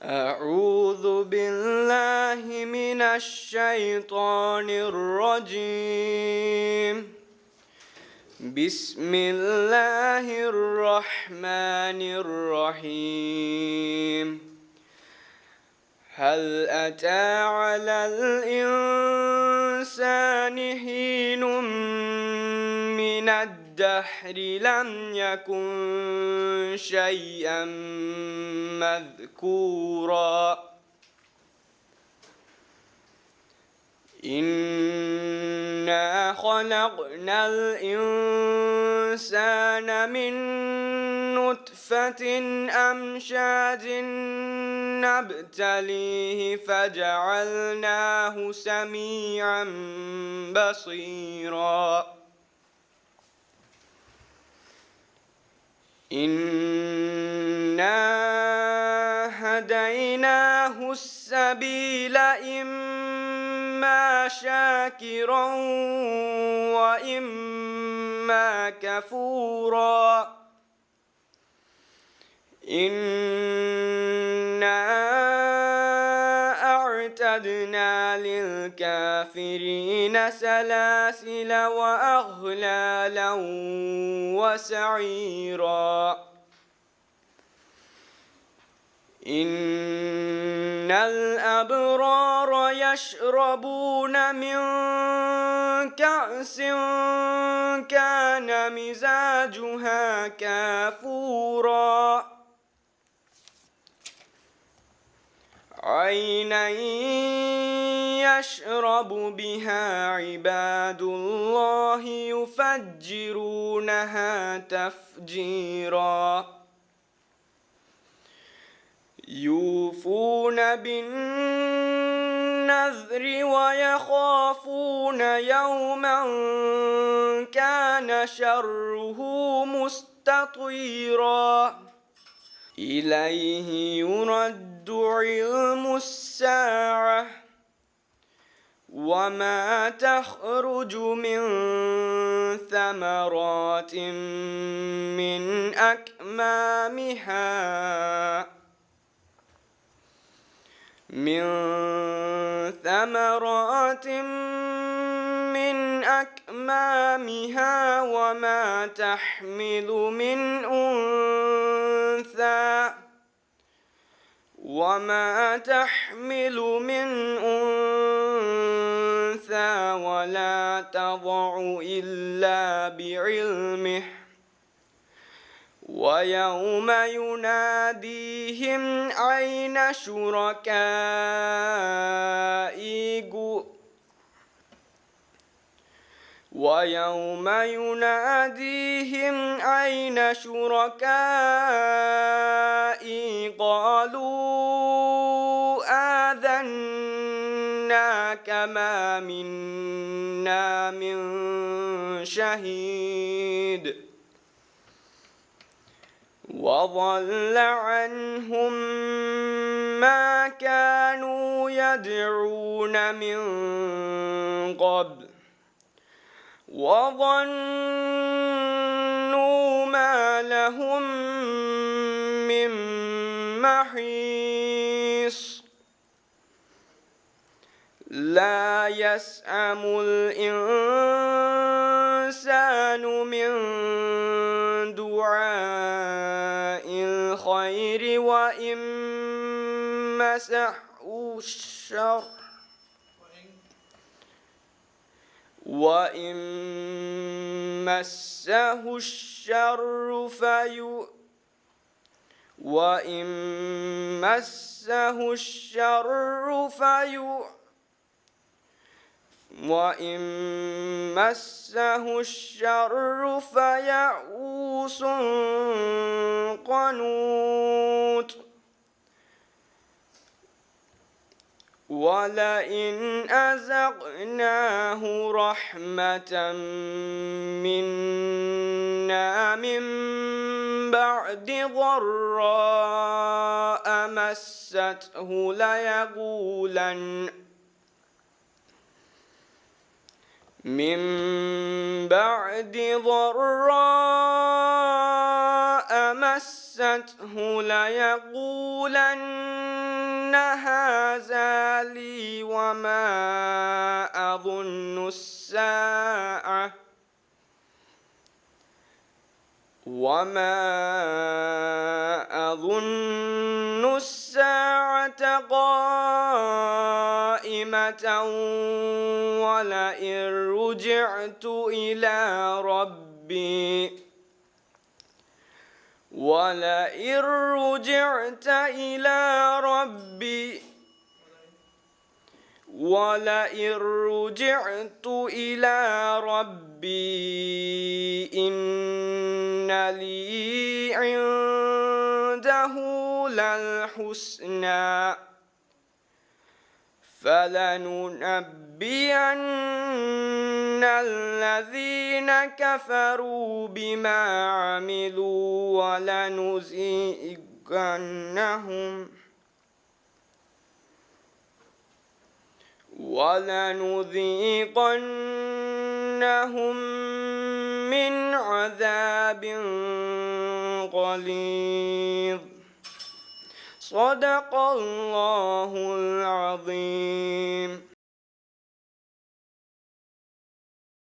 أعوذ بالله من الشيطان الرجيم. بسم الله الرحمن الرحيم. هل أتى على الإنسان حين من الدهر لم يكن شيئا مذكورا إنا خلقنا الإنسان من نطفة أمشاج نبتليه فجعلناه سميعا بصيرا إنا هديناه السبيل إما شاكرا وإما كفورا إنا أعتدنا للكافرين سلاسل وأغلالا وسعيرا إن الأبرار يشربون من كأس كان مزاجها كافورا عينا يشرب بها عباد الله يفجرونها تفجيرا يوفون بالنذر ويخافون يوما كان شره مستطيرا إليه يرد علم الساعة وما تخرج من ثمرات من أكمامها وما تحمل من أنثى ولا تضع إلا بعلمه ويوم يناديهم أين شركائي قالوا آذناك ما منا من شهيد وضل عنهم ما كانوا يدعون من قبل وظنوا ما لهم من محيص لا يسأم الإنسان من دعاء الخير وإن مسه الشر فيئوس قنوط ولئن أذقناه رحمة منا من بعد ضراء مسته ليقولن إن هذا لي أظن الساعة وما أظن الساعة قائمة ولئن رجعت إلى ربي إن لي عنده للحسنى فلننبئن الذين كفروا بما عملوا ولنذيقنهم من عذاب غليظ. صدق الله العظيم.